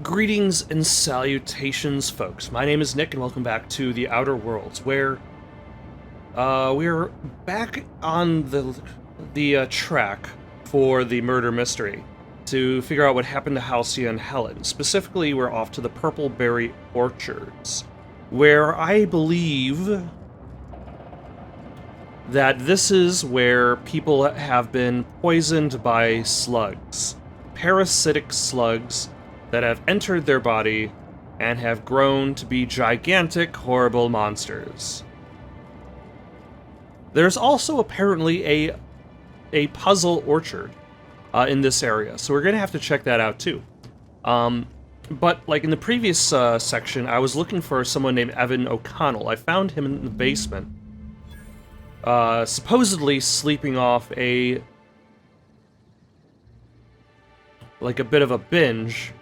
Greetings and salutations, folks. My name is Nick, and welcome back to the Outer Worlds, where we're back on the track for the murder mystery to figure out what happened to Halcyon and Helen. Specifically, we're off to the Purple Berry Orchards, where I believe that this is where people have been poisoned by slugs, parasitic slugs that have entered their body and have grown to be gigantic, horrible monsters. There's also apparently a puzzle orchard in this area, so we're gonna have to check that out too. But like in the previous section, I was looking for someone named Evan O'Connell. I found him in the basement, supposedly sleeping off a bit of a binge.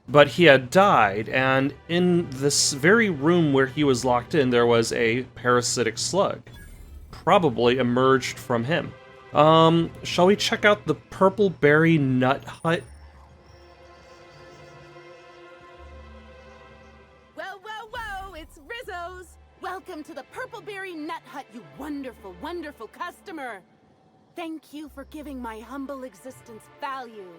But he had died, and in this very room where he was locked in, there was a parasitic slug. Probably emerged from him. Shall we check out the Purple Berry Nut Hut? Whoa, whoa, whoa! It's Rizzo's! Welcome to the Purple Berry Nut Hut, you wonderful, wonderful customer! Thank you for giving my humble existence value.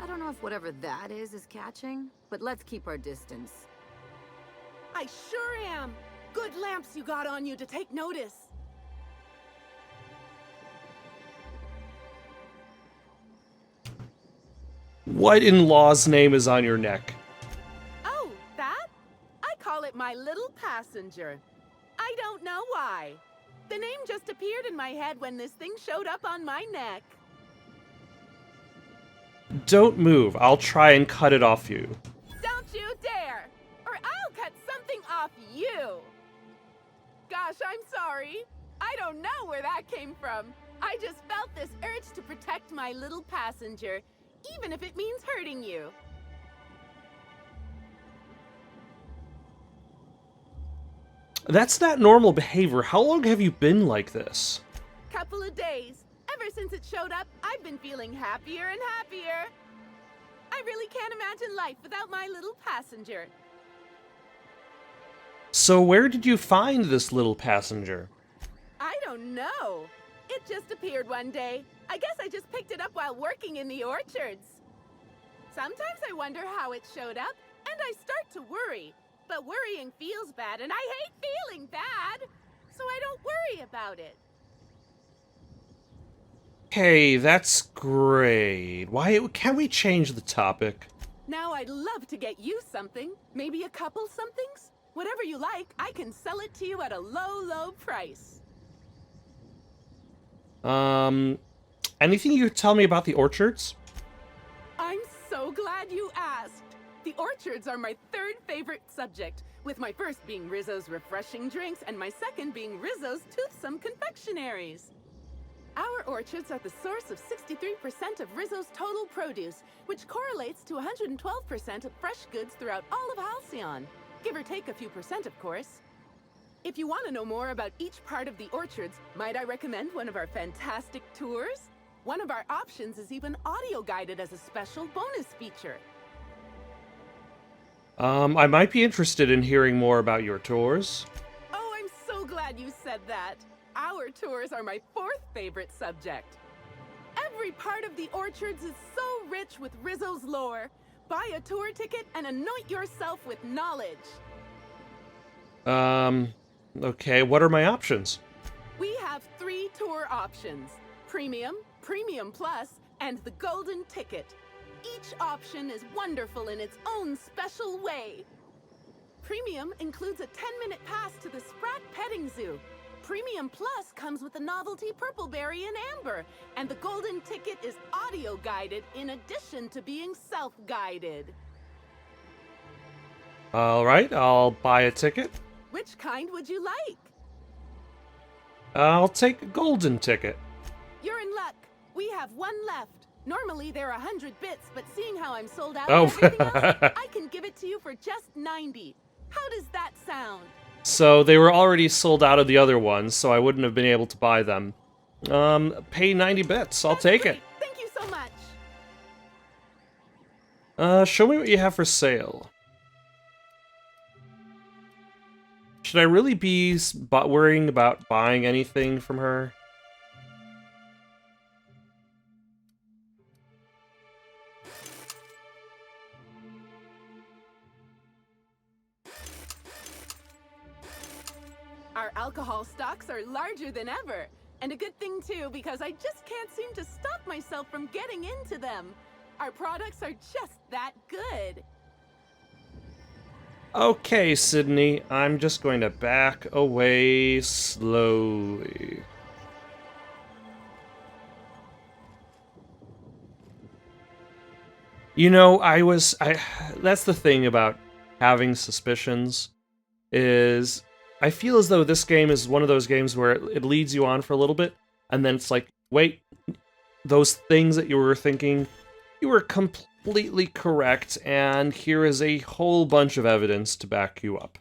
I don't know if whatever that is catching, but let's keep our distance. I sure am! Good lamps you got on you to take notice. What in law's name is on your neck? Oh, that? I call it my little passenger. I don't know why. The name just appeared in my head when this thing showed up on my neck. Don't move. I'll try and cut it off you. Don't you dare! Or I'll cut something off you! Gosh, I'm sorry. I don't know where that came from. I just felt this urge to protect my little passenger, even if it means hurting you. That's not normal behavior. How long have you been like this? Couple of days. Ever since it showed up, I've been feeling happier and happier. I really can't imagine life without my little passenger. So where did you find this little passenger? I don't know. It just appeared one day. I guess I just picked it up while working in the orchards. Sometimes I wonder how it showed up, and I start to worry. But worrying feels bad, and I hate feeling bad, so I don't worry about it. Hey, that's great. Why can't we change the topic? Now I'd love to get you something. Maybe a couple somethings? Whatever you like, I can sell it to you at a low, low price. Anything you could tell me about the orchards? I'm so glad you asked. The orchards are my third favorite subject, with my first being Rizzo's refreshing drinks and my second being Rizzo's toothsome confectionaries. Our orchards are the source of 63% of Rizzo's total produce, which correlates to 112% of fresh goods throughout all of Halcyon. Give or take a few percent, of course. If you want to know more about each part of the orchards, might I recommend one of our fantastic tours? One of our options is even audio-guided as a special bonus feature. I might be interested in hearing more about your tours. Oh, I'm so glad you said that. Our tours are my fourth favorite subject. Every part of the orchards is so rich with Rizzo's lore. Buy a tour ticket and anoint yourself with knowledge. Okay, what are my options? We have 3 tour options: Premium, Premium Plus, and the Golden Ticket. Each option is wonderful in its own special way. Premium includes a 10-minute pass to the Sprat Petting Zoo. Premium Plus comes with the novelty Purple Berry and Amber, and the Golden Ticket is audio-guided in addition to being self-guided. Alright, I'll buy a ticket. Which kind would you like? I'll take a golden ticket. You're in luck. We have 1 left. Normally they're 100 bits, but seeing how I'm sold out Oh. and everything else, I can give it to you for just 90. How does that sound? So they were already sold out of the other ones, so I wouldn't have been able to buy them. Pay 90 bits. I'll take it. Thank you so much. Show me what you have for sale. Should I really be worrying about buying anything from her? Our alcohol stocks are larger than ever. And a good thing too, because I just can't seem to stop myself from getting into them. Our products are just that good. Okay, Sydney, I'm just going to back away slowly. You know, that's the thing about having suspicions, is I feel as though this game is one of those games where it leads you on for a little bit, and then it's like, wait, those things that you were thinking, you were completely correct, and here is a whole bunch of evidence to back you up.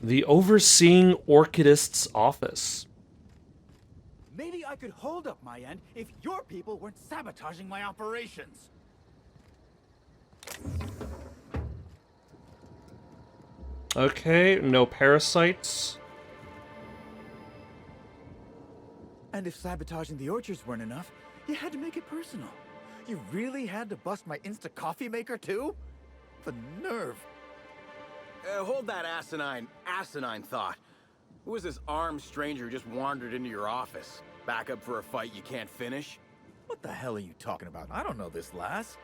The Overseeing Orchidist's office. Maybe I could hold up my end if your people weren't sabotaging my operations. Okay, no parasites. And if sabotaging the orchards weren't enough, you had to make it personal. You really had to bust my Insta coffee maker too? The nerve. Hold that asinine thought. Who is this armed stranger who just wandered into your office? Back up for a fight you can't finish? What the hell are you talking about? I don't know this lass.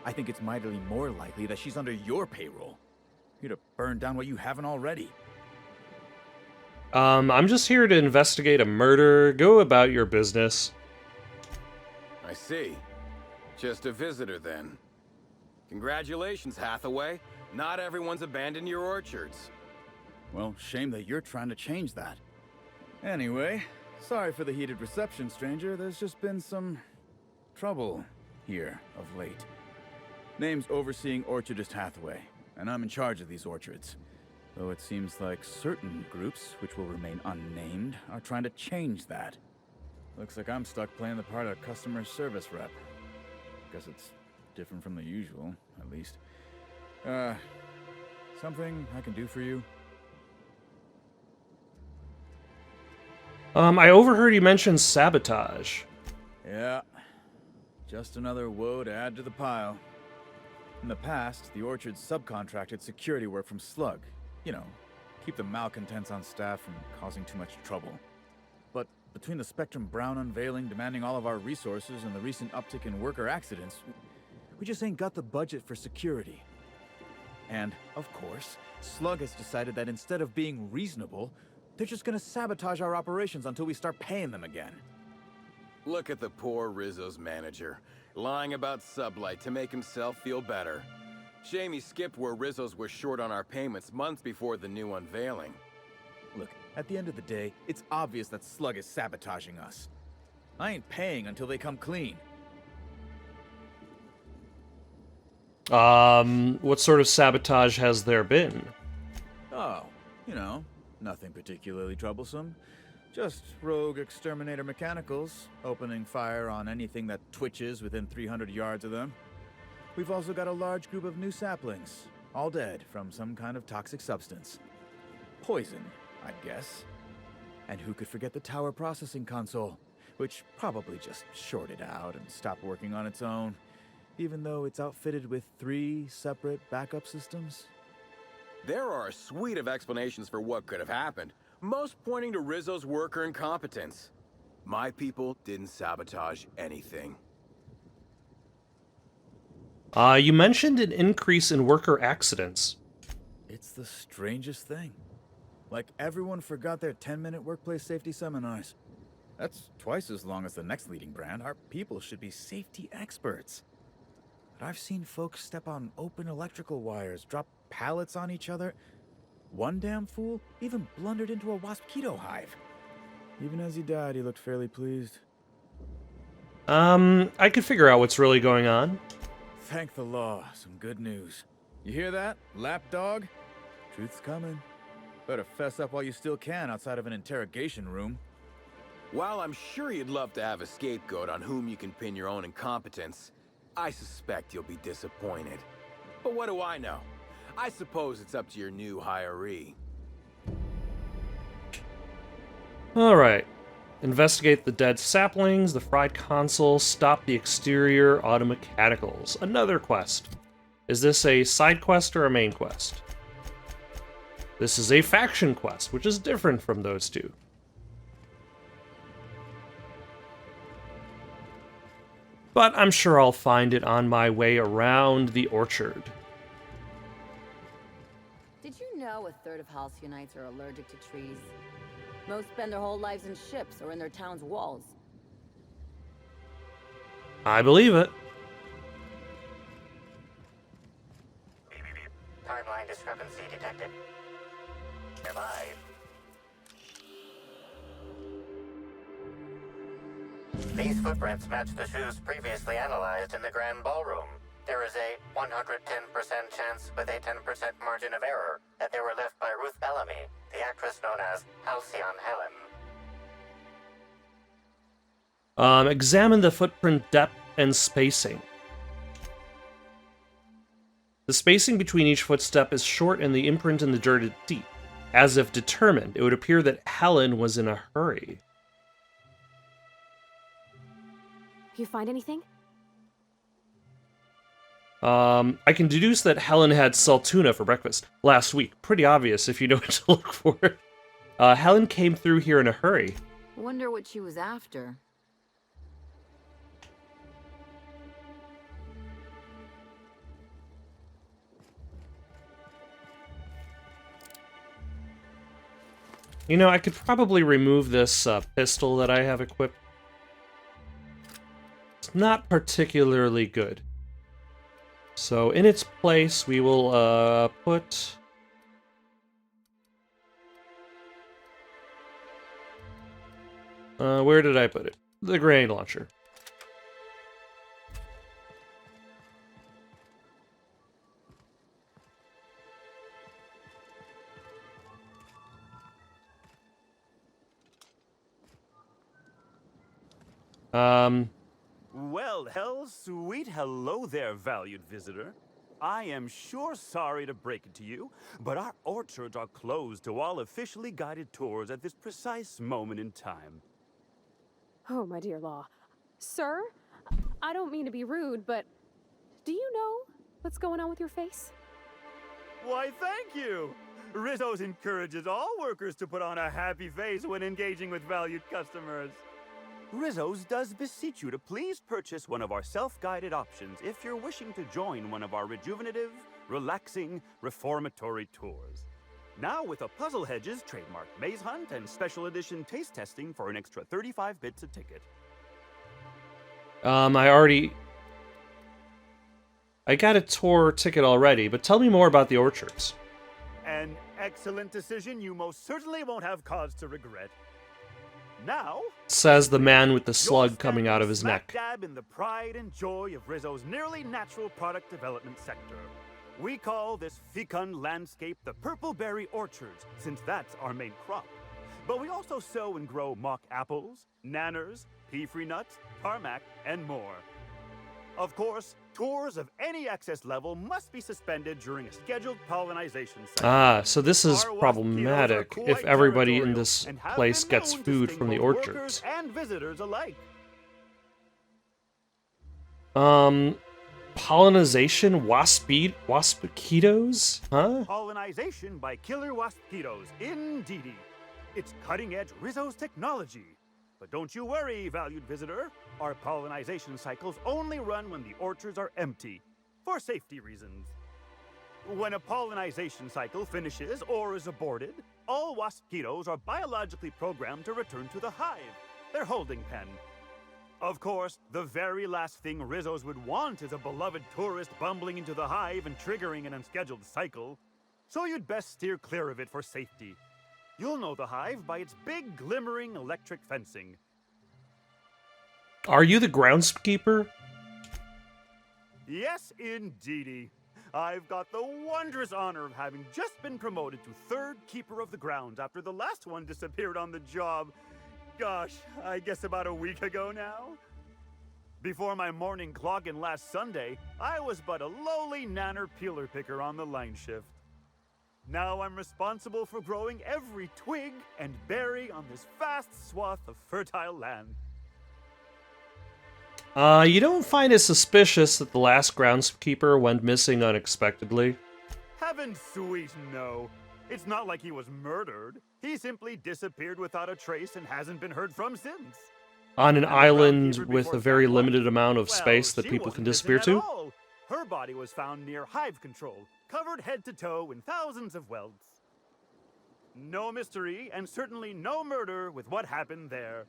I think it's mightily more likely that she's under your payroll. Here to burn down what you haven't already. I'm just here to investigate a murder. Go about your business. I see. Just a visitor then. Congratulations, Hathaway. Not everyone's abandoned your orchards. Well, shame that you're trying to change that. Anyway, sorry for the heated reception, stranger. There's just been some trouble here of late. Name's Overseeing Orchardist Hathaway, and I'm in charge of these orchards. Though it seems like certain groups, which will remain unnamed, are trying to change that. Looks like I'm stuck playing the part of customer service rep. Guess it's different from the usual, at least. Something I can do for you? I overheard you mention sabotage. Yeah. Just another woe to add to the pile. In the past, the orchard subcontracted security work from Slug. You know, keep the malcontents on staff from causing too much trouble. But between the Spectrum Brown unveiling demanding all of our resources and the recent uptick in worker accidents, we just ain't got the budget for security. And, of course, Slug has decided that instead of being reasonable, they're just gonna sabotage our operations until we start paying them again. Look at the poor Rizzo's manager, lying about Sublight to make himself feel better. Shame he skipped where Rizzo's were short on our payments months before the new unveiling. Look, at the end of the day, it's obvious that Slug is sabotaging us. I ain't paying until they come clean. What sort of sabotage has there been? Oh, you know, nothing particularly troublesome. Just rogue exterminator mechanicals, opening fire on anything that twitches within 300 yards of them. We've also got a large group of new saplings, all dead from some kind of toxic substance. Poison, I'd guess. And who could forget the tower processing console, which probably just shorted out and stopped working on its own, even though it's outfitted with 3 separate backup systems? There are a suite of explanations for what could have happened, most pointing to Rizzo's worker incompetence. My people didn't sabotage anything. You mentioned an increase in worker accidents. It's the strangest thing. Like everyone forgot their 10-minute workplace safety seminars. That's twice as long as the next leading brand. Our people should be safety experts. But I've seen folks step on open electrical wires, drop pallets on each other. One damn fool even blundered into a mosquito hive. Even as he died, he looked fairly pleased. I could figure out what's really going on. Thank the law, some good news. You hear that, lapdog? Truth's coming. Better fess up while you still can outside of an interrogation room. While I'm sure you'd love to have a scapegoat on whom you can pin your own incompetence, I suspect you'll be disappointed. But what do I know? I suppose it's up to your new hiree. Alright. Investigate the dead saplings, the fried console, stop the exterior automechanicals. Another quest. Is this a side quest or a main quest? This is a faction quest, which is different from those two. But I'm sure I'll find it on my way around the orchard. Did you know a third of Halcyonites are allergic to trees? Most spend their whole lives in ships or in their town's walls. I believe it. Timeline discrepancy detected. Survive. These footprints match the shoes previously analyzed in the Grand Ballroom. There is a 110% chance with a 10% margin of error that they were left by Ruth Bellamy, the actress known as Halcyon Helen. Examine the footprint depth and spacing. The spacing between each footstep is short and the imprint in the dirt is deep. As if determined, it would appear that Helen was in a hurry. You find anything? I can deduce that Helen had saltuna for breakfast last week. Pretty obvious if you know what to look for. Helen came through here in a hurry. Wonder what she was after. You know, I could probably remove this pistol that I have equipped. It's not particularly good. So in its place, we will put... where did I put it? The grenade launcher. Well, sweet hello there, valued visitor. I am sure sorry to break it to you, but our orchards are closed to all officially guided tours at this precise moment in time. Oh, my dear Law. Sir, I don't mean to be rude, but do you know what's going on with your face? Why, thank you! Rizzo's encourages all workers to put on a happy face when engaging with valued customers. Rizzo's does beseech you to please purchase one of our self-guided options if you're wishing to join one of our rejuvenative, relaxing, reformatory tours. Now with a Puzzle Hedges trademark maze hunt and special edition taste testing for an extra 35 bits a ticket. I got a tour ticket already, but tell me more about the orchards. An excellent decision you most certainly won't have cause to regret. Now, Says the man with the slug coming out of his neck. Dab in the pride and joy of Rizzo's nearly natural product development sector. We call this fecund landscape the Purpleberry Orchards, since that's our main crop. But we also sow and grow mock apples, nanners, pea-free nuts, tarmac, and more. Of course, tours of any excess level must be suspended during a scheduled pollinization cycle. Ah, so this is Our wasp problematic beetles are if quite everybody in territorial this and have place been gets known to food sting from the both orchards. workers and visitors alike. Pollinization waspitos? Huh? Pollinization by killer waspitos, indeedy. It's cutting-edge Rizzo's technology. But don't you worry, valued visitor. Our pollinization cycles only run when the orchards are empty, for safety reasons. When a pollinization cycle finishes or is aborted, all waspitos are biologically programmed to return to the hive, their holding pen. Of course, the very last thing Rizzos would want is a beloved tourist bumbling into the hive and triggering an unscheduled cycle. So you'd best steer clear of it for safety. You'll know the hive by its big, glimmering electric fencing. Are you the groundskeeper? Yes, indeedy. I've got the wondrous honor of having just been promoted to third keeper of the grounds after the last one disappeared on the job. Gosh, I guess about a week ago now? Before my morning clock-in last Sunday, I was but a lowly nanner peeler picker on the line shift. Now I'm responsible for growing every twig and berry on this vast swath of fertile land. You don't find it suspicious that the last groundskeeper went missing unexpectedly? Heaven sweet, no. It's not like he was murdered. He simply disappeared without a trace and hasn't been heard from since. On an And the island groundskeeper with before a very San limited amount of Well, space that she people wasn't can missing disappear at to? all. Her body was found near hive control, covered head to toe in thousands of welts. No mystery, and certainly no murder with what happened there.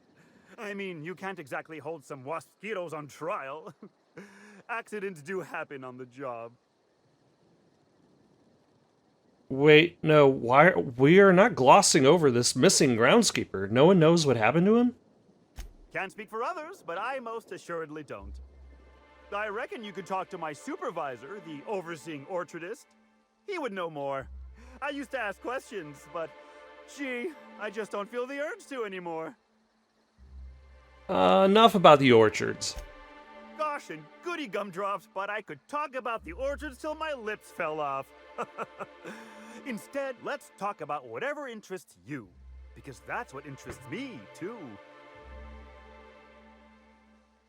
I mean, you can't exactly hold some mosquitoes on trial. Accidents do happen on the job. Wait, no, we are not glossing over this missing groundskeeper. No one knows what happened to him? Can't speak for others, but I most assuredly don't. I reckon you could talk to my supervisor, the overseeing orchardist. He would know more. I used to ask questions, but gee, I just don't feel the urge to anymore. Enough about the orchards. Gosh and goody gumdrops, but I could talk about the orchards till my lips fell off. Instead, let's talk about whatever interests you, because that's what interests me, too.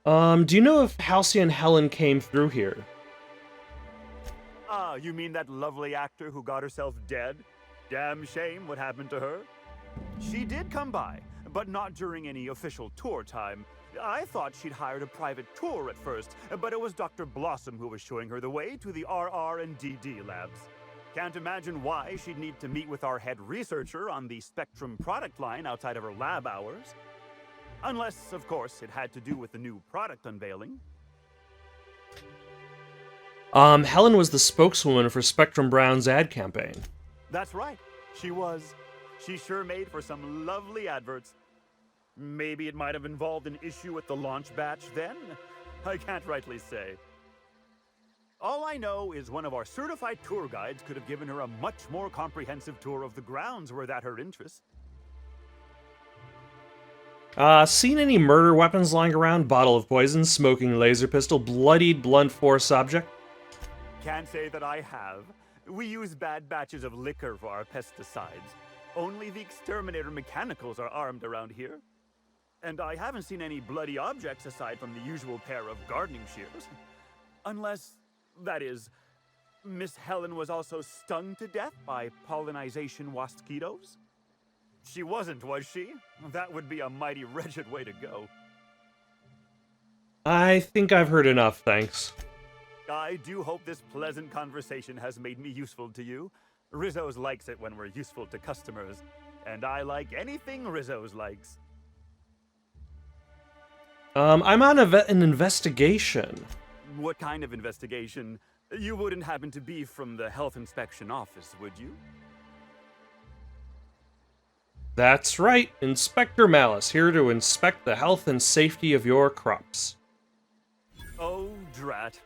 Do you know if Halcyon Helen came through here? Ah, you mean that lovely actor who got herself dead? Damn shame what happened to her. She did come by, but not during any official tour time. I thought she'd hired a private tour at first, but it was Dr. Blossom who was showing her the way to the RR and DD labs. Can't imagine why she'd need to meet with our head researcher on the Spectrum product line outside of her lab hours. Unless, of course, it had to do with the new product unveiling. Helen was the spokeswoman for Spectrum Brown's ad campaign. That's right, she was. She sure made for some lovely adverts. Maybe it might have involved an issue with the launch batch then? I can't rightly say. All I know is one of our certified tour guides could have given her a much more comprehensive tour of the grounds were that her interest. Seen any murder weapons lying around? Bottle of poison, smoking laser pistol, bloodied blunt force object? Can't say that I have. We use bad batches of liquor for our pesticides. Only the exterminator mechanicals are armed around here. And I haven't seen any bloody objects aside from the usual pair of gardening shears. Unless, that is, Miss Helen was also stung to death by pollinization mosquitoes? She wasn't, was she? That would be a mighty wretched way to go. I think I've heard enough, thanks. I do hope this pleasant conversation has made me useful to you. Rizzo's likes it when we're useful to customers, and I like anything Rizzo's likes. I'm on an investigation. What kind of investigation? You wouldn't happen to be from the health inspection office, would you? That's right, Inspector Malice, here to inspect the health and safety of your crops. Oh, drat.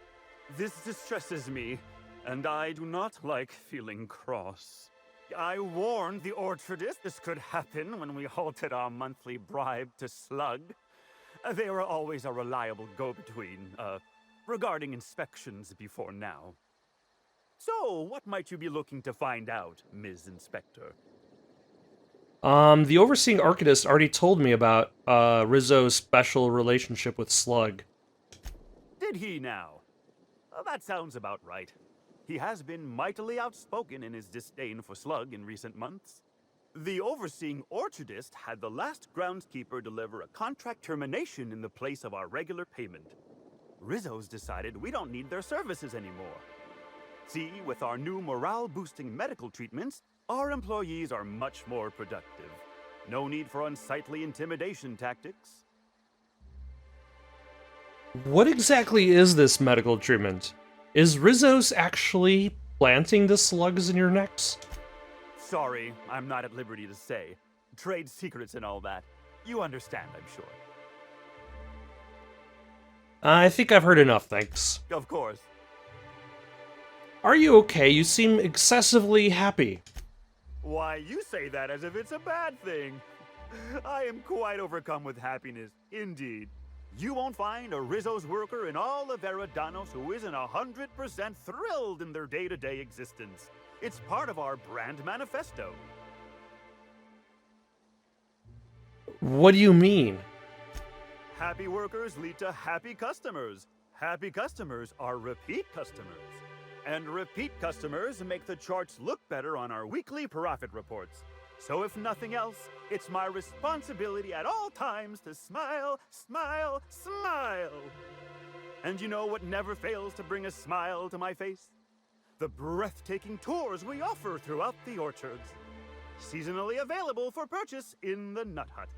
This distresses me, and I do not like feeling cross. I warned the orchardist this could happen when we halted our monthly bribe to Slug. They were always a reliable go-between, regarding inspections before now. So, what might you be looking to find out, Ms. Inspector? The overseeing archivist already told me about, Rizzo's special relationship with Slug. Did he now? That sounds about right. He has been mightily outspoken in his disdain for Slug in recent months. The overseeing orchardist had the last groundskeeper deliver a contract termination in the place of our regular payment. Rizzo's decided we don't need their services anymore. See, with our new morale-boosting medical treatments, our employees are much more productive. No need for unsightly intimidation tactics. What exactly is this medical treatment? Is Rizzo's actually planting the slugs in your necks? Sorry, I'm not at liberty to say. Trade secrets and all that. You understand, I'm sure. I think I've heard enough, thanks. Of course. Are you okay? You seem excessively happy. Why, you say that as if it's a bad thing. I am quite overcome with happiness, indeed. You won't find a Rizzo's worker in all of Eridanos who isn't 100% thrilled in their day-to-day existence. It's part of our brand manifesto. What do you mean? Happy workers lead to happy customers. Happy customers are repeat customers. And repeat customers make the charts look better on our weekly profit reports. So if nothing else, it's my responsibility at all times to smile, smile, smile. And you know what never fails to bring a smile to my face? The breathtaking tours we offer throughout the orchards. Seasonally available for purchase in the Nut Hut.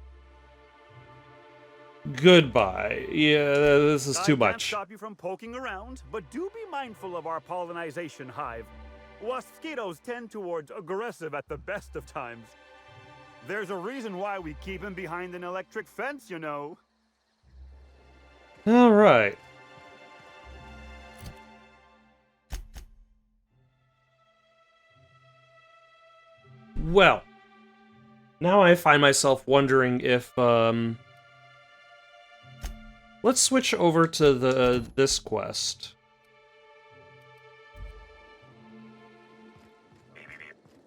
Goodbye. Yeah, this is too I can't much. stop you from poking around, but do be mindful of our pollinization hive. Mosquitoes tend towards aggressive at the best of times. There's a reason why we keep him behind an electric fence, you know. All right. Well, now I find myself wondering if let's switch over to this quest.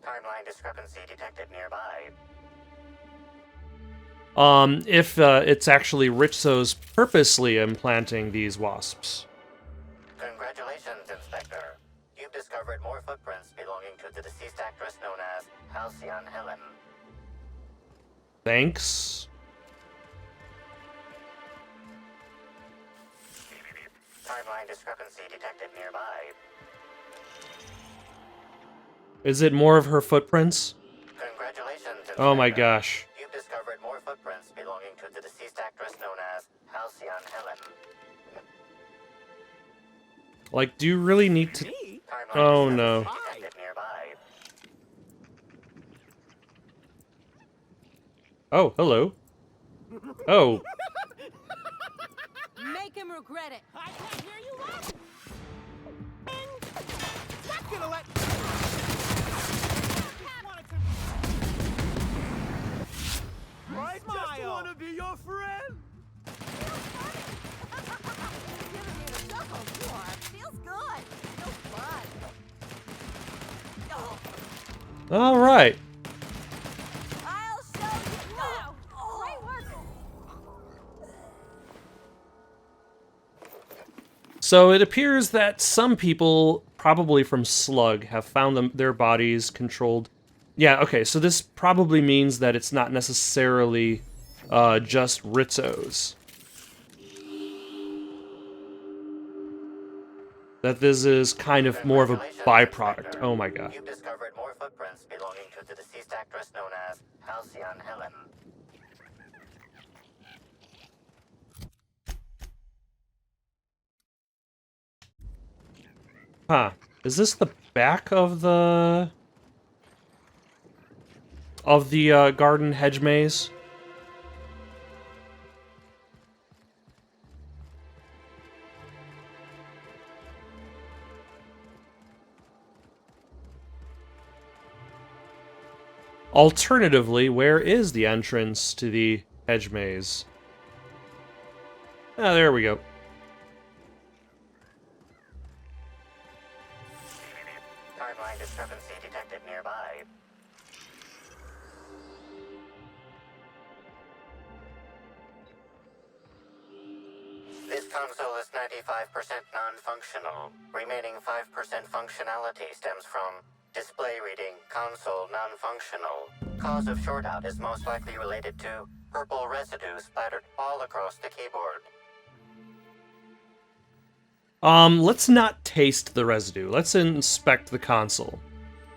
Timeline discrepancy detected nearby. If it's actually Rizzo's purposely implanting these wasps. Congratulations, Inspector. You've discovered more footprints belonging to the deceased actress known as Halcyon Helen. Thanks. Timeline discrepancy detected nearby. Is it more of her footprints? Congratulations, Inspector. Oh my gosh. You've discovered more footprints belonging to the deceased actress known as Halcyon Helen. Like, do you really need to... Timeline Oh no. discrepancy detected nearby. Oh, hello. Oh. Make him regret it. I can't hear you laugh. Not gonna let... I just want to be your friend. Giving me the chuckles, you are. Feels good. Feels fun. Oh, All right. I'll show you. No. Great work. So it appears that some people, probably from Slug, have found their bodies controlled. Yeah, okay, so this probably means that it's not necessarily just Rizzo's. That this is kind of more of a byproduct. Oh my god. You've discovered more footprints belonging to the deceased actress known as Halcyon Helen. Huh. Is this the back of the... garden hedge maze? Alternatively, where is the entrance to the hedge maze? Ah, there we go. Timeline discrepancy detected nearby. This console is 95% non-functional. Remaining 5% functionality stems from display reading console non-functional. Cause of shortout is most likely related to purple residue splattered all across the keyboard. Let's not taste the residue. Let's inspect the console.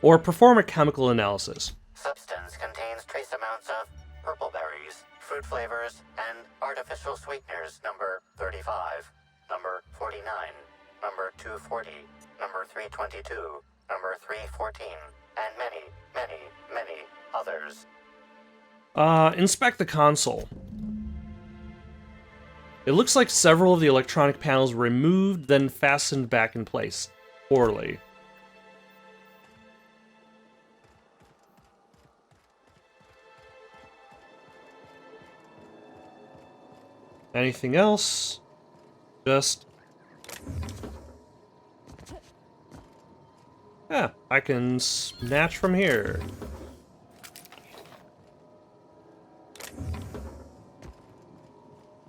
Or perform a chemical analysis. Substance contains trace amounts of purple berries, fruit flavors, and artificial sweeteners number 35, number 49, number 240, number 322, number 314, and many, many, many others. Inspect the console. It looks like several of the electronic panels were removed, then fastened back in place. Poorly. Anything else? Just... Yeah, I can snatch from here.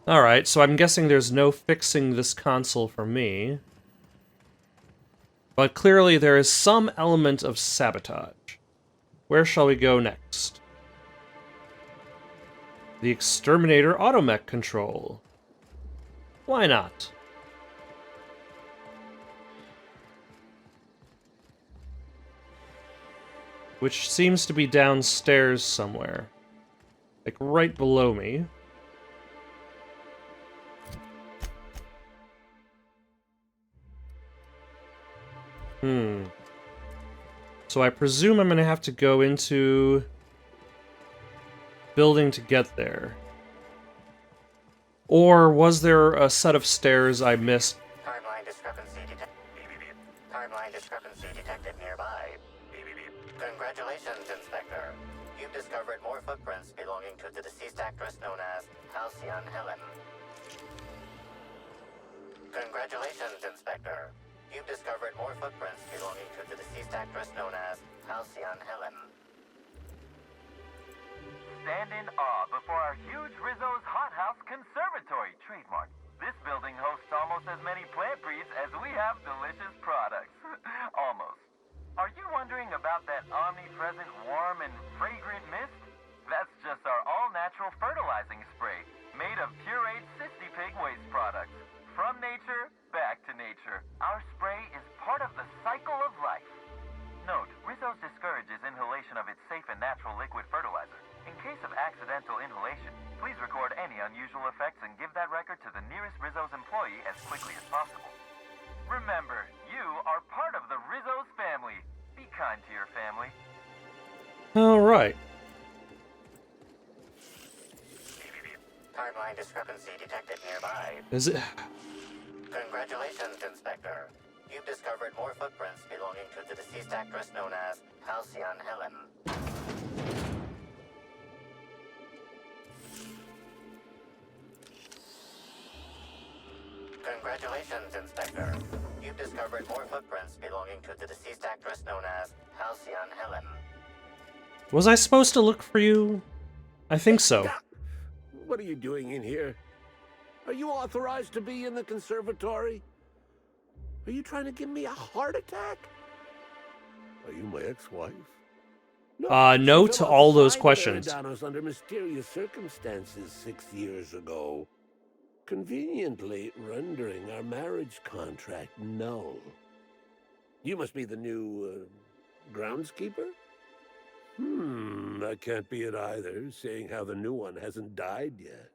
Alright, so I'm guessing there's no fixing this console for me. But clearly there is some element of sabotage. Where shall we go next? The Exterminator Automech Control. Why not? Which seems to be downstairs somewhere. Like right below me. So I presume I'm gonna have to go into building to get there. Or was there a set of stairs I missed? Timeline discrepancy detected nearby. Congratulations, Inspector. You've discovered more footprints belonging to the deceased actress known as Halcyon Helen. Congratulations, Inspector. You've discovered more footprints belonging to the deceased actress known as Halcyon Helen. Stand in awe before our huge Rizzo's Hothouse Conservatory trademark. This building hosts almost as many plant breeds as we have delicious products. Almost. Are you wondering about that omnipresent, warm, and fragrant mist? That's just our all-natural fertilizing spray, made of pureed Sissy Pig waste products. From nature, back to nature. Our spray is part of the cycle of life. Note, Rizzo's discourages inhalation of its safe and natural liquid fertilizer. In case of accidental inhalation, please record any unusual effects and give that record to the nearest Rizzo's employee as quickly as possible. Remember, you are part of the Rizzo's family. Be kind to your family. Alright. Timeline discrepancy detected nearby. Is it... Congratulations, Inspector. You've discovered more footprints belonging to the deceased actress known as Halcyon Helen. Congratulations, Inspector. You've discovered more footprints belonging to the deceased actress known as Halcyon Helen. Was I supposed to look for you? I think so. What are you doing in here? Are you authorized to be in the conservatory? Are you trying to give me a heart attack? Are you my ex-wife? No to all those questions. Eridanos under mysterious circumstances 6 years ago, conveniently rendering our marriage contract null. You must be the new groundskeeper? That can't be it either, seeing how the new one hasn't died yet.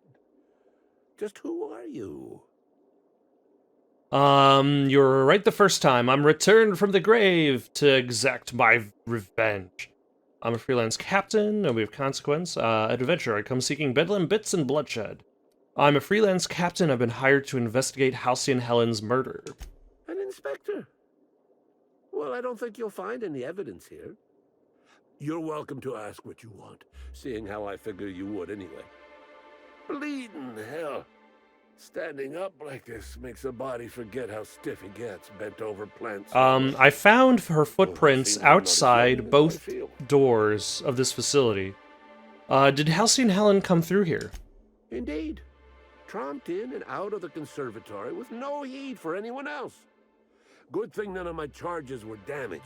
Just who are you? You were right the first time. I'm returned from the grave to exact my revenge. I'm a freelance captain, nobody of consequence. Adventure, I come seeking bedlam, bits, and bloodshed. I'm a freelance captain. I've been hired to investigate Halcyon Helen's murder. An inspector? Well, I don't think you'll find any evidence here. You're welcome to ask what you want, seeing how I figure you would anyway. Bleeding hell. Standing up like this makes a body forget how stiff he gets, bent over plants. I found her footprints outside both doors of this facility. Did Halcyon Helen come through here? Indeed. Tromped in and out of the conservatory with no heed for anyone else. Good thing none of my charges were damaged.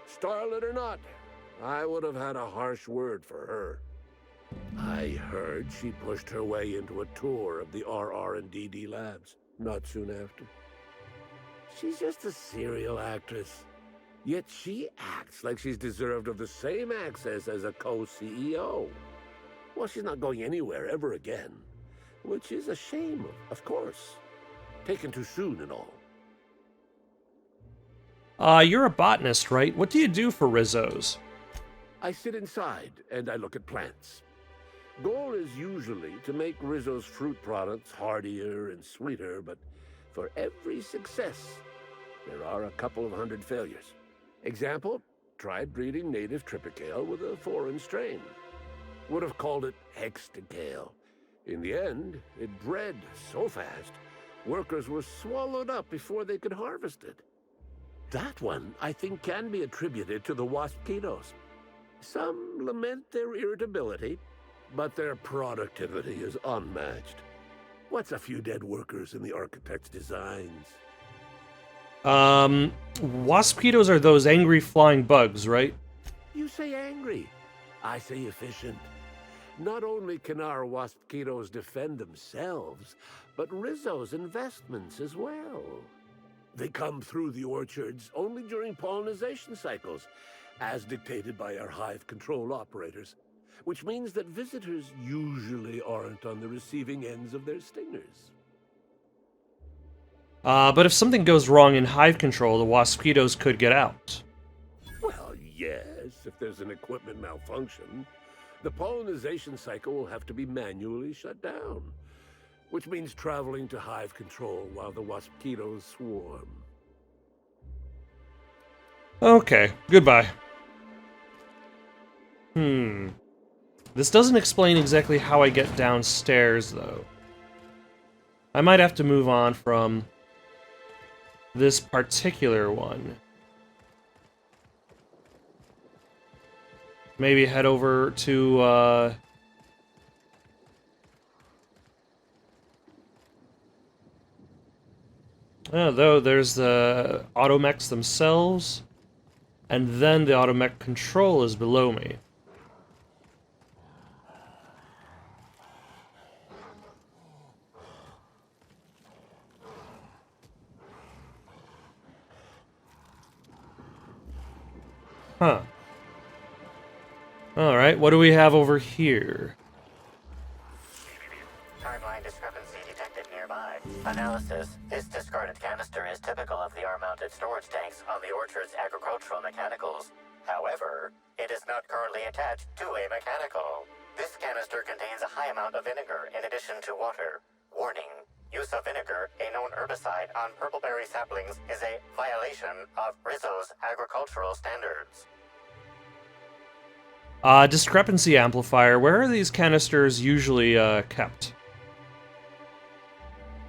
Starlet or not, I would have had a harsh word for her. I heard she pushed her way into a tour of the RR&DD labs not soon after. She's just a serial actress. Yet she acts like she's deserved of the same access as a co-CEO. Well, she's not going anywhere ever again. Which is a shame, of course. Taken too soon and all. You're a botanist, right? What do you do for Rizzo's? I sit inside and I look at plants. Goal is usually to make Rizzo's fruit products hardier and sweeter, but for every success, there are a couple of hundred failures. Example, tried breeding native tripicale with a foreign strain. Would have called it hexticale. In the end, it bred so fast, workers were swallowed up before they could harvest it. That one, I think, can be attributed to the waspitos. Some lament their irritability, but their productivity is unmatched. What's a few dead workers in the architect's designs? Waspitos are those angry flying bugs, right? You say angry. I say efficient. Not only can our waspitos defend themselves, but Rizzo's investments as well. They come through the orchards only during pollination cycles, as dictated by our hive control operators, which means that visitors usually aren't on the receiving ends of their stingers. But if something goes wrong in hive control, the waspitos could get out. Well, yes, if there's an equipment malfunction. The pollination cycle will have to be manually shut down, which means traveling to hive control while the waspitos swarm. Okay, goodbye. This doesn't explain exactly how I get downstairs, though. I might have to move on from this particular one. Maybe head over to, though there's the automechs themselves, and then the automech control is below me. Huh. Alright, what do we have over here? Timeline discrepancy detected nearby. Analysis. This discarded canister is typical of the R-mounted storage tanks on the orchard's agricultural mechanicals. However, it is not currently attached to a mechanical. This canister contains a high amount of vinegar in addition to water. Warning. Use of vinegar, a known herbicide, on purpleberry saplings is a violation of Rizzo's agricultural standards. Discrepancy amplifier. Where are these canisters usually, kept?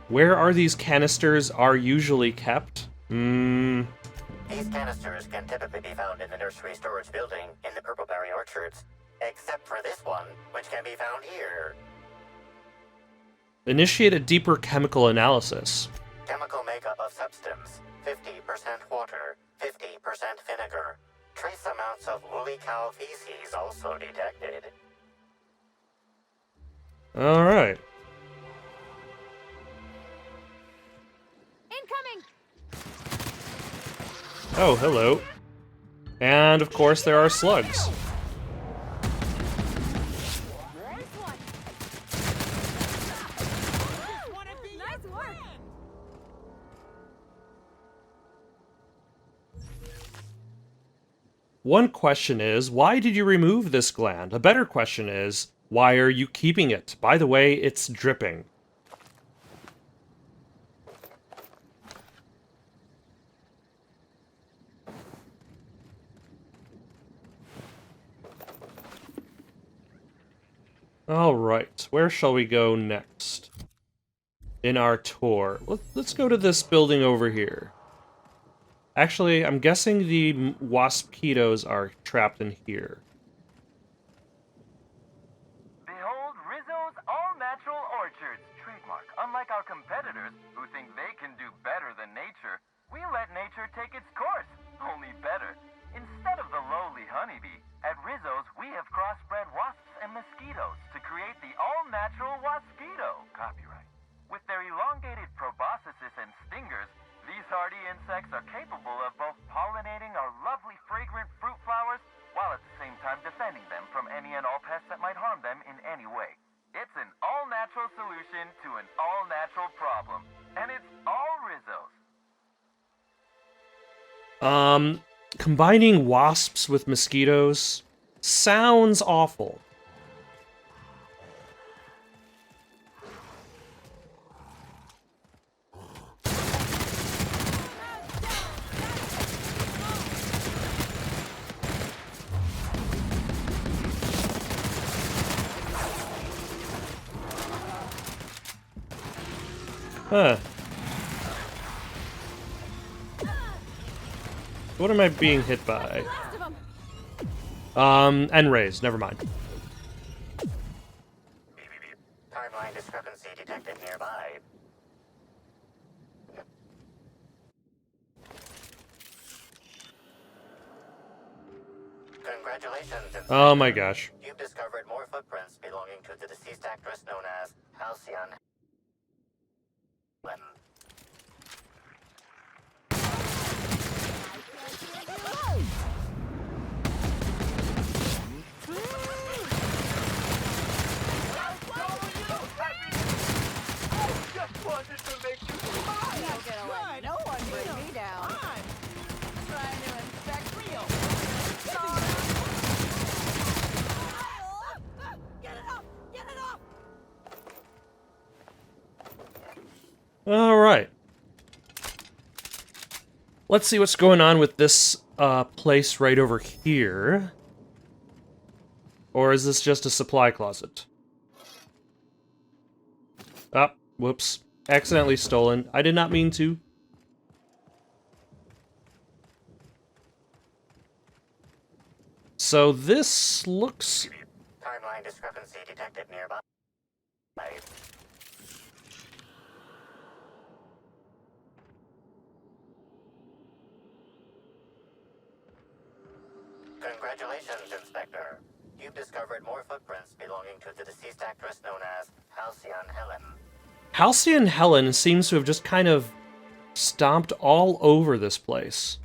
Where are these canisters usually kept? These canisters can typically be found in the nursery storage building in the purpleberry orchards, except for this one, which can be found here. Initiate a deeper chemical analysis. Chemical makeup of substance: 50% water, 50% vinegar. Trace amounts of woolly cow feces also detected. Alright. Incoming! Oh, hello. And of course there are slugs. Nice work! One question is, why did you remove this gland? A better question is, why are you keeping it? By the way, it's dripping. Alright, where shall we go next? In our tour. Let's go to this building over here. Actually, I'm guessing the waspitos are trapped in here. Behold Rizzo's all-natural orchards, trademark. Unlike our competitors, who think they can do better than nature, we let nature take its course, only better. Instead of the lowly honeybee, at Rizzo's we have crossbred wasps and mosquitoes to create the all-natural waspito, copyright. With their elongated proboscises and stingers, these hardy insects are capable of both pollinating our lovely fragrant fruit flowers, while at the same time defending them from any and all pests that might harm them in any way. It's an all-natural solution to an all-natural problem, and it's all Rizzo's. Combining wasps with mosquitoes sounds awful. Huh. What am I being hit by? N-rays, never mind. Timeline discrepancy detected nearby. Congratulations, Inspector. Oh my gosh. You've discovered more footprints belonging to the deceased actress known as Halcyon Helen. No one bring me down. Trying to infect real. Get it off! Get it off! All right. Let's see what's going on with this place right over here. Or is this just a supply closet? Ah, whoops. Accidentally stolen. I did not mean to. So this looks... Timeline discrepancy detected nearby. Congratulations, Inspector. You've discovered more footprints belonging to the deceased actress known as Halcyon Helen. Halcyon Helen seems to have just kind of stomped all over this place.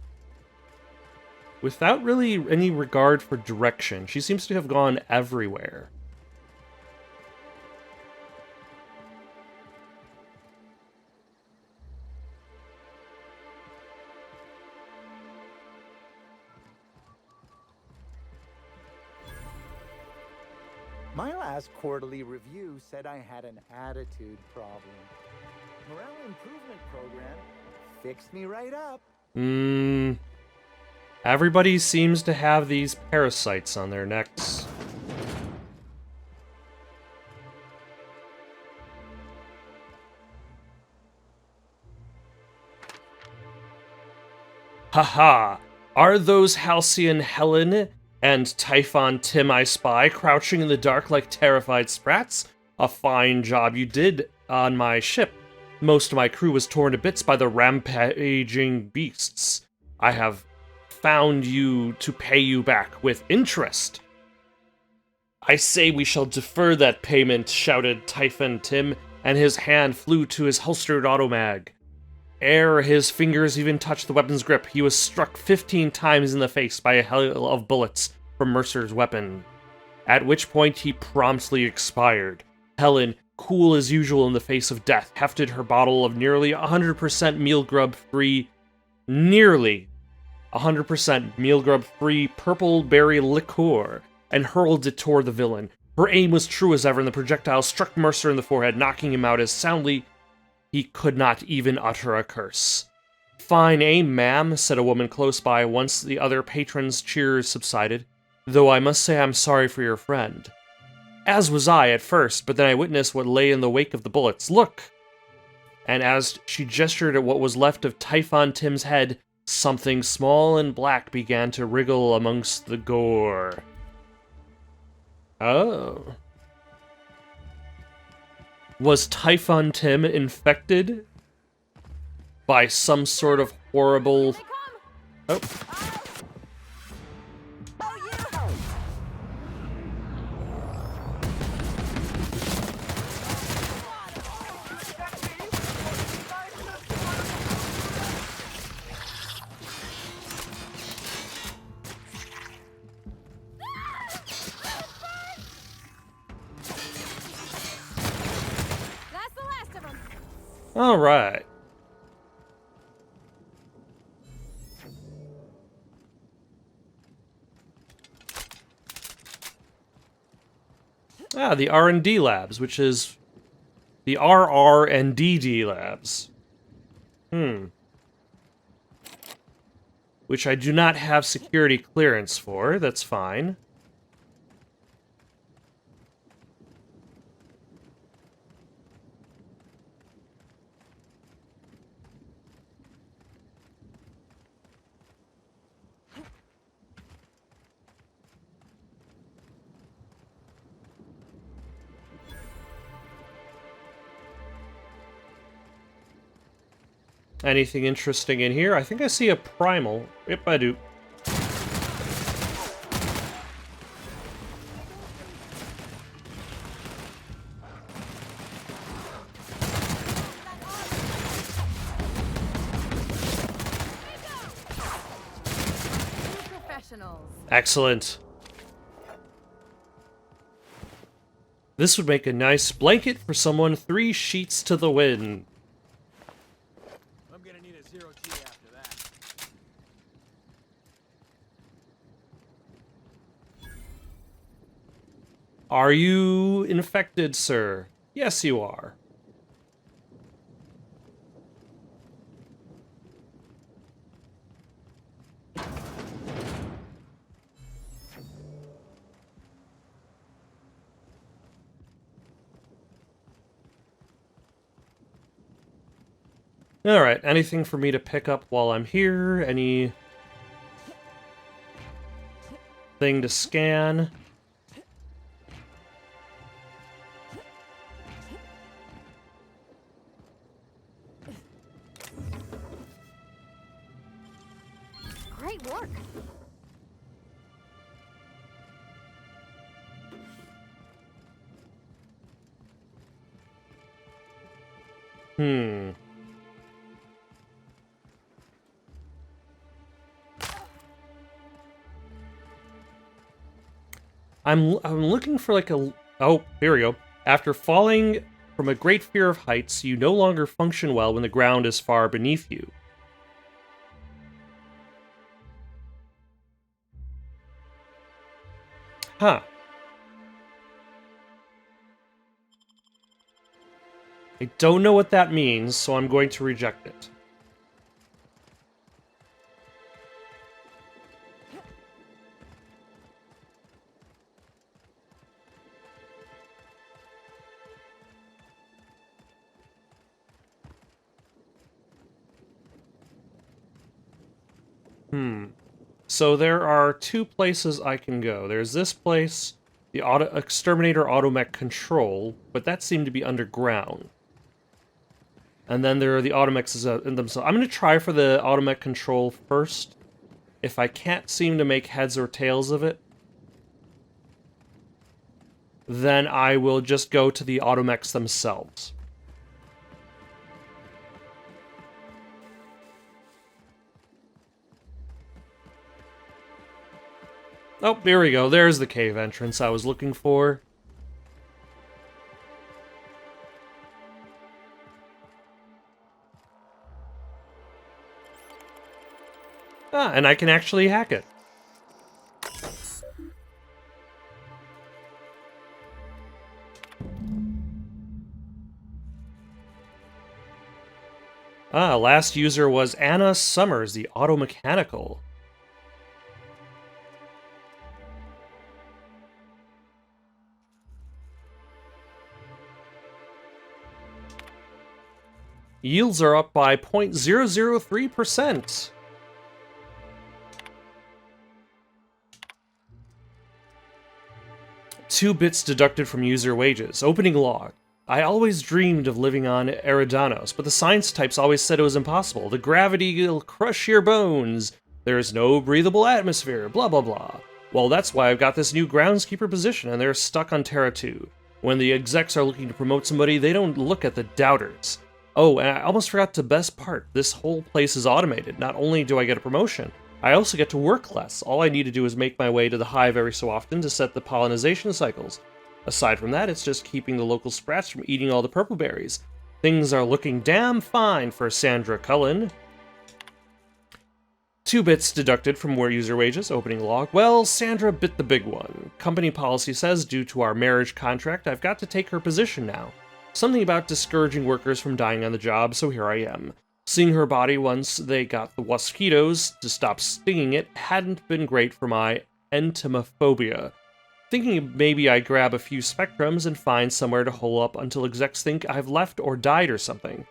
Without really any regard for direction. She seems to have gone everywhere. My last quarterly review said I had an attitude problem. Morale improvement program fixed me right up. Everybody seems to have these parasites on their necks. Haha! Are those Halcyon Helen and Typhon Tim I spy crouching in the dark like terrified sprats? A fine job you did on my ship. Most of my crew was torn to bits by the rampaging beasts. I have found you to pay you back with interest. I say we shall defer that payment, shouted Typhon Tim, and his hand flew to his holstered automag. Ere his fingers even touched the weapon's grip, he was struck 15 times in the face by a hail of bullets from Mercer's weapon, at which point he promptly expired. Helen, cool as usual in the face of death, hefted her bottle of nearly 100% meal grub-free purple berry liqueur and hurled it toward the villain. Her aim was true as ever, and the projectile struck Mercer in the forehead, knocking him out as soundly he could not even utter a curse. Fine aim, ma'am, said a woman close by once the other patrons' cheers subsided, though I must say I'm sorry for your friend. As was I at first, but then I witnessed what lay in the wake of the bullets. Look! And as she gestured at what was left of Typhon Tim's head, something small and black began to wriggle amongst the gore. Oh. Was Typhon Tim infected by some sort of horrible... Oh. All right. Ah, the R&D labs, which is the RR and DD labs. Which I do not have security clearance for. That's fine. Anything interesting in here? I think I see a primal. Yep, I do. Excellent. This would make a nice blanket for someone 3 sheets to the wind. I'm gonna need a 0G after that. Are you infected, sir? Yes, you are. Alright, anything for me to pick up while I'm here? Any thing to scan? Great work. I'm looking for like a... Oh, here we go. After falling from a great fear of heights, you no longer function well when the ground is far beneath you. Huh. I don't know what that means, so I'm going to reject it. So there are 2 places I can go. There's this place, the Exterminator Automech Control, but that seemed to be underground. And then there are the Automechs in themselves. I'm going to try for the Automech Control first. If I can't seem to make heads or tails of it, then I will just go to the Automechs themselves. Oh, here we go. There's the cave entrance I was looking for. Ah, and I can actually hack it. Ah, last user was Anna Summers, the auto-mechanical. Yields are up by 0.003%. Two bits deducted from user wages. Opening log. I always dreamed of living on Eridanos, but the science types always said it was impossible. The gravity will crush your bones. There is no breathable atmosphere, blah blah blah. Well, that's why I've got this new groundskeeper position, and they're stuck on Terra 2. When the execs are looking to promote somebody, they don't look at the doubters. Oh, and I almost forgot the best part. This whole place is automated. Not only do I get a promotion, I also get to work less. All I need to do is make my way to the hive every so often to set the pollination cycles. Aside from that, it's just keeping the local sprats from eating all the purple berries. Things are looking damn fine for Sandra Cullen. 2 bits deducted from where user wages, opening log. Well, Sandra bit the big one. Company policy says due to our marriage contract, I've got to take her position now. Something about discouraging workers from dying on the job, so here I am. Seeing her body once they got the mosquitoes to stop stinging it hadn't been great for my entomophobia. Thinking maybe I grab a few spectrums and find somewhere to hole up until execs think I've left or died or something.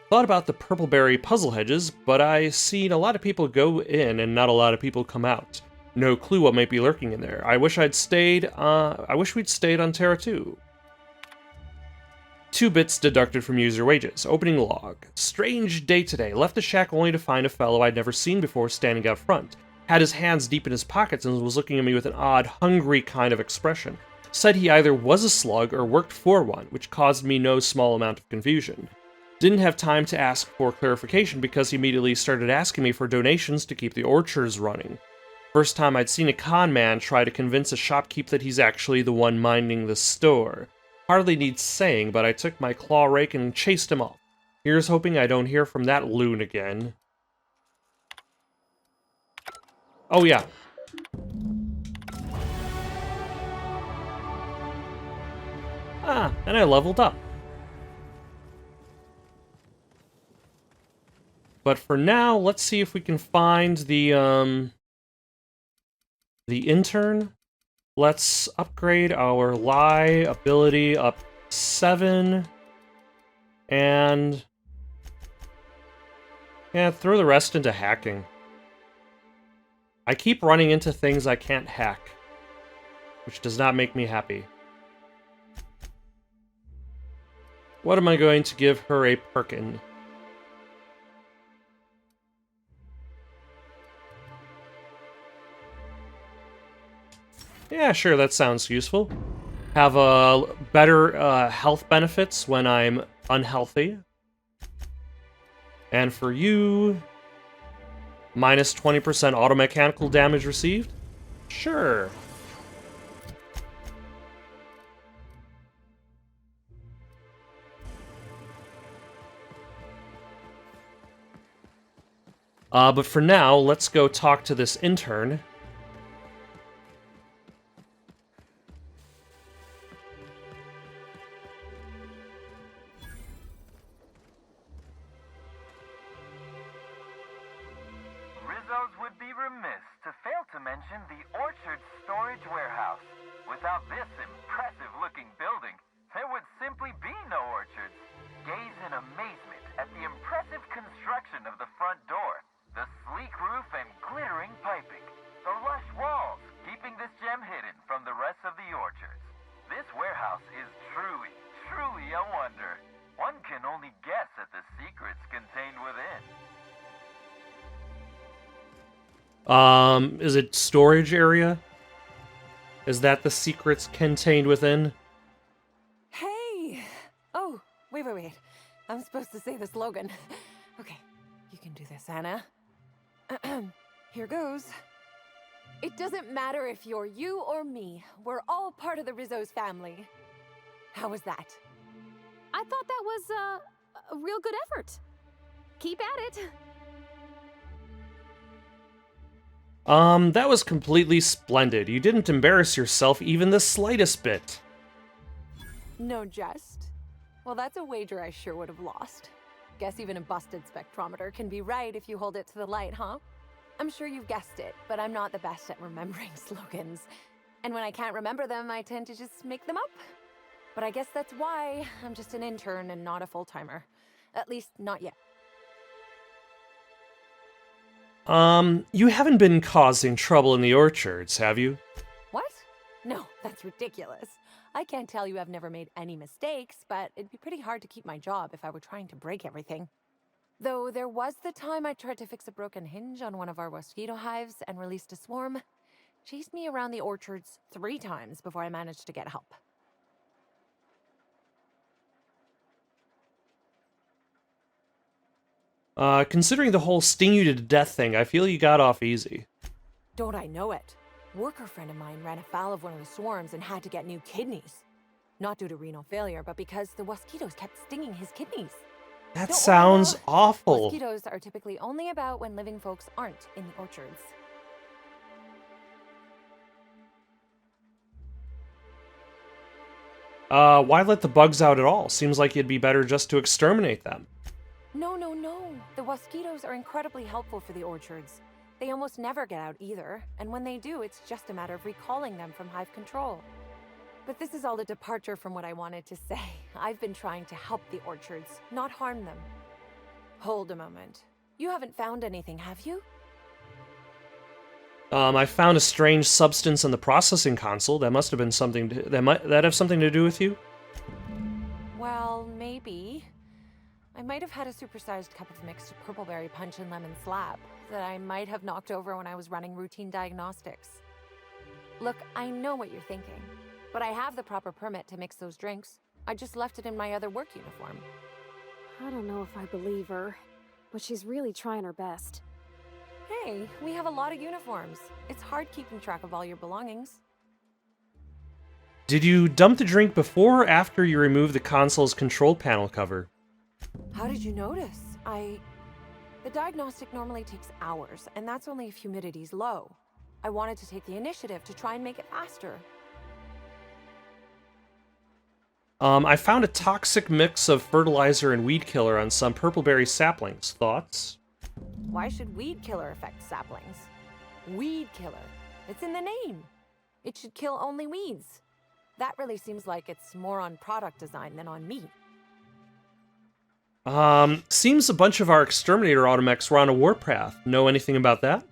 Thought about the purpleberry puzzle hedges, but I seen a lot of people go in and not a lot of people come out. No clue what might be lurking in there. I wish we'd stayed on Terra 2. 2 bits deducted from user wages. Opening log. Strange day today. Left the shack only to find a fellow I'd never seen before standing out front. Had his hands deep in his pockets and was looking at me with an odd, hungry kind of expression. Said he either was a slug or worked for one, which caused me no small amount of confusion. Didn't have time to ask for clarification because he immediately started asking me for donations to keep the orchards running. First time I'd seen a con man try to convince a shopkeep that he's actually the one minding the store. Hardly needs saying, but I took my claw rake and chased him off. Here's hoping I don't hear from that loon again. Oh yeah. Ah, and I leveled up. But for now, let's see if we can find the intern. Let's upgrade our lie ability up 7. And yeah, throw the rest into hacking. I keep running into things I can't hack, which does not make me happy. What am I going to give her a perk in? Yeah, sure, that sounds useful. Have better health benefits when I'm unhealthy. And for you, minus 20% auto-mechanical damage received? Sure. But for now, let's go talk to this intern. Rizzo's would be remiss to fail to mention the Orchard Storage Warehouse. Without this impressive-looking building, there would simply be no orchards. Gaze in amazement at the impressive construction of the front door, the sleek roof and glittering piping, the lush walls keeping this gem hidden from the rest of the orchards. This warehouse is truly, truly a wonder. One can only guess at the secrets contained within. Is it storage area? Is that the secrets contained within? Hey! Oh, wait. I'm supposed to say the slogan. Okay, you can do this, Anna. Here goes. It doesn't matter if you're you or me. We're all part of the Rizzo's family. How was that? I thought that was a real good effort. Keep at it. That was completely splendid. You didn't embarrass yourself even the slightest bit. No jest. Well, that's a wager I sure would have lost. Guess even a busted spectrometer can be right if you hold it to the light, huh? I'm sure you've guessed it, but I'm not the best at remembering slogans. And when I can't remember them, I tend to just make them up. But I guess that's why I'm just an intern and not a full-timer. At least, not yet. You haven't been causing trouble in the orchards, have you? What? No, that's ridiculous. I can't tell you I've never made any mistakes, but it'd be pretty hard to keep my job if I were trying to break everything. Though there was the time I tried to fix a broken hinge on one of our mosquito hives and released a swarm. Chased me around the orchards 3 times before I managed to get help. Considering the whole sting you to death thing, I feel you got off easy. Don't I know it? Worker friend of mine ran afoul of one of the swarms and had to get new kidneys. Not due to renal failure, but because the mosquitoes kept stinging his kidneys. That sounds awful. Mosquitoes are typically only about when living folks aren't in the orchards. Why let the bugs out at all? Seems like it'd be better just to exterminate them. No. The mosquitoes are incredibly helpful for the orchards. They almost never get out either, and when they do, it's just a matter of recalling them from hive control. But this is all a departure from what I wanted to say. I've been trying to help the orchards, not harm them. Hold a moment. You haven't found anything, have you? I found a strange substance in the processing console. That must have been something that have something to do with you? Well, maybe. I might have had a supersized cup of mixed purpleberry punch and lemon slap that I might have knocked over when I was running routine diagnostics. Look, I know what you're thinking, but I have the proper permit to mix those drinks. I just left it in my other work uniform. I don't know if I believe her, but she's really trying her best. Hey, we have a lot of uniforms. It's hard keeping track of all your belongings. Did you dump the drink before or after you removed the console's control panel cover? How did you notice? The diagnostic normally takes hours, and that's only if humidity's low. I wanted to take the initiative to try and make it faster. I found a toxic mix of fertilizer and weed killer on some purpleberry saplings. Thoughts? Why should weed killer affect saplings? Weed killer. It's in the name. It should kill only weeds. That really seems like it's more on product design than on me. Seems a bunch of our exterminator automechs were on a warpath. Know anything about that?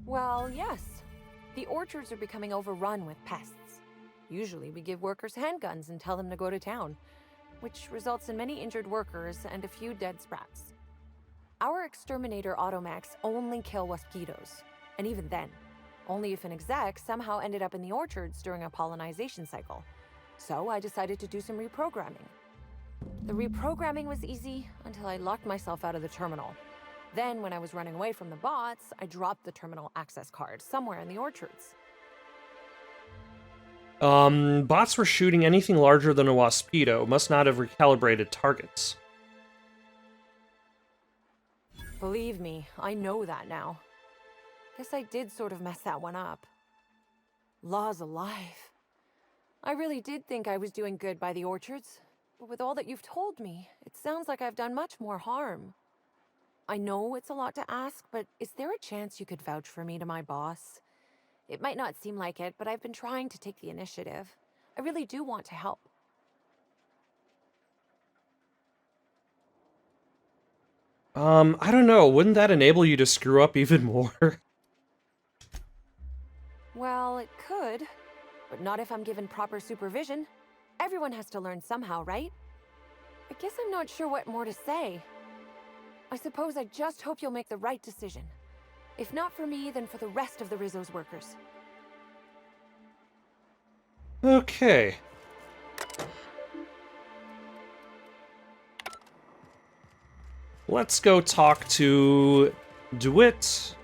Well, yes. The orchards are becoming overrun with pests. Usually we give workers handguns and tell them to go to town, which results in many injured workers and a few dead sprats. Our exterminator automechs only kill mosquitoes, and even then, only if an exec somehow ended up in the orchards during a pollinization cycle. So I decided to do some reprogramming. The reprogramming was easy until I locked myself out of the terminal. Then, when I was running away from the bots, I dropped the terminal access card somewhere in the orchards. Bots were shooting anything larger than a waspito. Must not have recalibrated targets. Believe me, I know that now. Guess I did sort of mess that one up. Law's alive. I really did think I was doing good by the orchards, but with all that you've told me, it sounds like I've done much more harm. I know it's a lot to ask, but is there a chance you could vouch for me to my boss? It might not seem like it, but I've been trying to take the initiative. I really do want to help. I don't know. Wouldn't that enable you to screw up even more? Well, it could, but not if I'm given proper supervision. Everyone has to learn somehow, right? I guess I'm not sure what more to say. I suppose I just hope you'll make the right decision. If not for me, then for the rest of the Rizzo's workers. Okay. Let's go talk to DeWitt.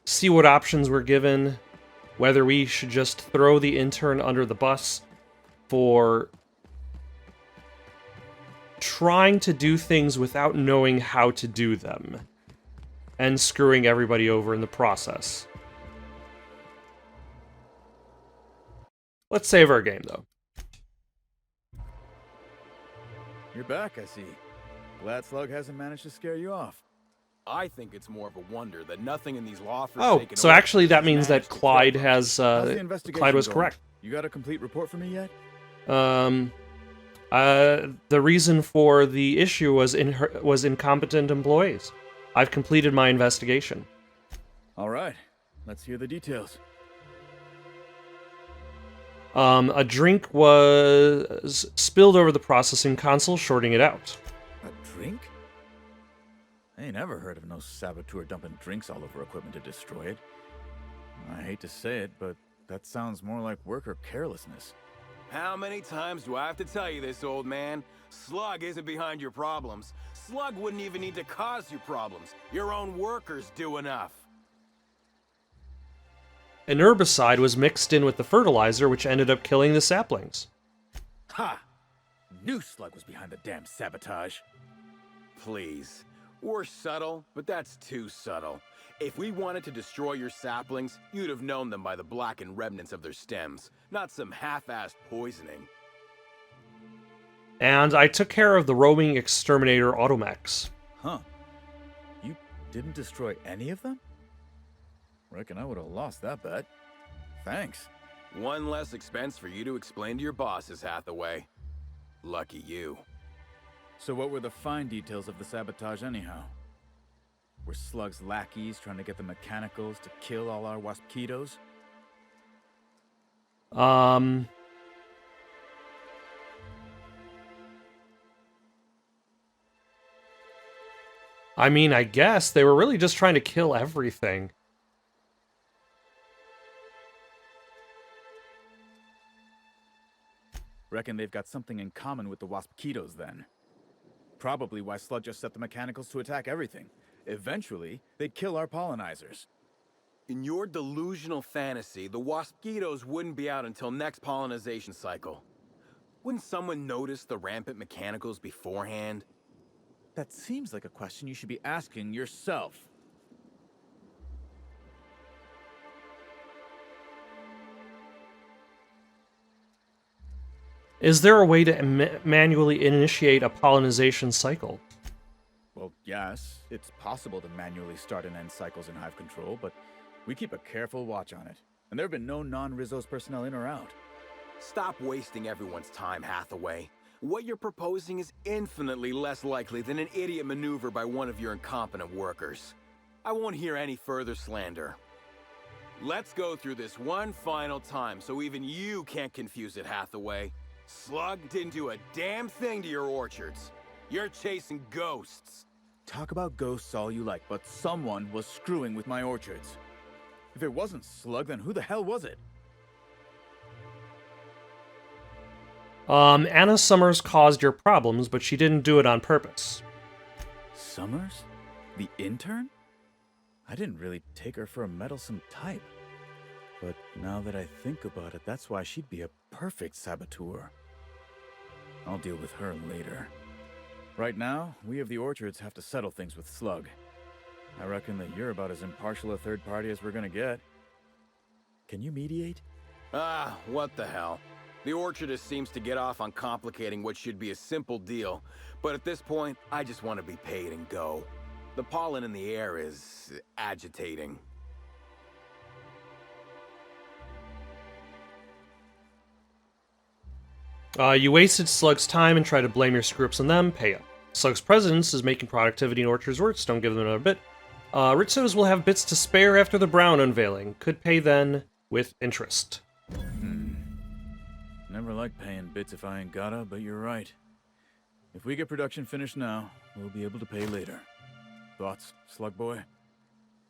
See what options we're given. Whether we should just throw the intern under the bus for trying to do things without knowing how to do them. And screwing everybody over in the process. Let's save our game, though. You're back, I see. Glad Slug hasn't managed to scare you off. I think it's more of a wonder that nothing in these law Oh, so actually that means that Clyde has, Clyde was correct. You got a complete report for me yet? The reason for the issue was incompetent employees. I've completed my investigation. All right, let's hear the details. A drink was spilled over the processing console, shorting it out. A drink? I ain't never heard of no saboteur dumping drinks all over equipment to destroy it. I hate to say it, but that sounds more like worker carelessness. How many times do I have to tell you this, old man? Slug isn't behind your problems. Slug wouldn't even need to cause you problems. Your own workers do enough. An herbicide was mixed in with the fertilizer, which ended up killing the saplings. Ha! Knew Slug was behind the damn sabotage. Please. We're subtle, but that's too subtle. If we wanted to destroy your saplings, you'd have known them by the blackened remnants of their stems, not some half-assed poisoning. And I took care of the roaming exterminator automechs. Huh. You didn't destroy any of them? Reckon I would have lost that bet. Thanks. One less expense for you to explain to your bosses, Hathaway. Lucky you. So what were the fine details of the sabotage anyhow? Were Slug's lackeys trying to get the mechanicals to kill all our waspitos? I mean, I guess they were really just trying to kill everything. Reckon they've got something in common with the Waspitos then. Probably why Slug just set the mechanicals to attack everything. Eventually, they'd kill our pollinizers. In your delusional fantasy, the Waspitos wouldn't be out until next pollinization cycle. Wouldn't someone notice the rampant mechanicals beforehand? That seems like a question you should be asking yourself. Is there a way to manually initiate a pollinization cycle? Well, yes, it's possible to manually start and end cycles in Hive Control, but we keep a careful watch on it. And there have been no non-Rizzo's personnel in or out. Stop wasting everyone's time, Hathaway. What you're proposing is infinitely less likely than an idiot maneuver by one of your incompetent workers. I won't hear any further slander. Let's go through this one final time so even you can't confuse it, Hathaway. Slug didn't do a damn thing to your orchards. You're chasing ghosts. Talk about ghosts all you like, but someone was screwing with my orchards. If it wasn't Slug, then who the hell was it? Anna Summers caused your problems, but she didn't do it on purpose. Summers? The intern? I didn't really take her for a meddlesome type. But now that I think about it, that's why she'd be a perfect saboteur. I'll deal with her later. Right now, we of the orchards have to settle things with Slug. I reckon that you're about as impartial a third party as we're gonna get. Can you mediate? Ah, what the hell. The orchardist seems to get off on complicating what should be a simple deal, but at this point, I just want to be paid and go. The pollen in the air is agitating. You wasted Slug's time and tried to blame your screw-ups on them. Pay up. Slug's presence is making productivity in orchards worse. Don't give them another bit. Ritzos will have bits to spare after the Brown unveiling. Could pay then with interest. Never like paying bits if I ain't gotta, but you're right. If we get production finished now, we'll be able to pay later. Thoughts, Slug Boy?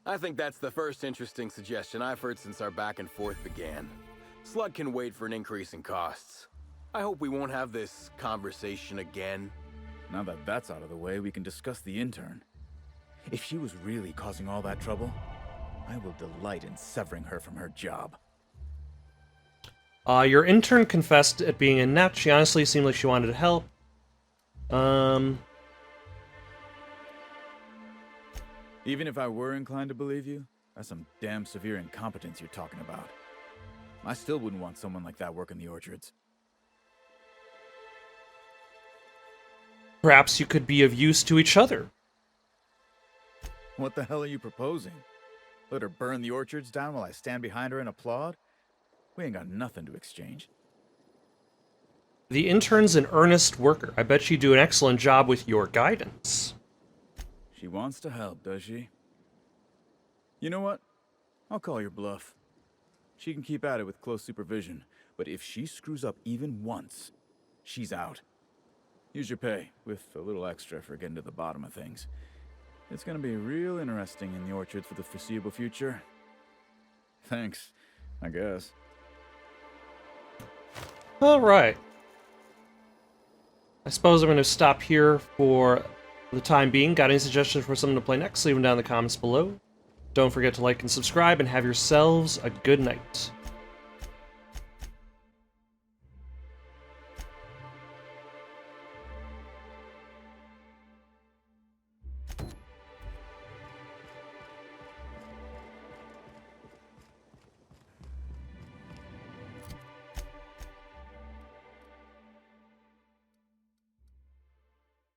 I think that's the first interesting suggestion I've heard since our back and forth began. Slug can wait for an increase in costs. I hope we won't have this conversation again. Now that that's out of the way, we can discuss the intern. If she was really causing all that trouble, I will delight in severing her from her job. Your intern confessed at being inept. She honestly seemed like she wanted to help. Even if I were inclined to believe you, that's some damn severe incompetence you're talking about. I still wouldn't want someone like that working the orchards. Perhaps you could be of use to each other. What the hell are you proposing? Let her burn the orchards down while I stand behind her and applaud? We ain't got nothing to exchange. The intern's an earnest worker. I bet she'd do an excellent job with your guidance. She wants to help, does she? You know what? I'll call your bluff. She can keep at it with close supervision, but if she screws up even once, she's out. Use your pay, with a little extra for getting to the bottom of things. It's gonna be real interesting in the orchards for the foreseeable future. Thanks, I guess. Alright. I suppose I'm going to stop here for the time being. Got any suggestions for something to play next? Leave them down in the comments below. Don't forget to like and subscribe, and have yourselves a good night.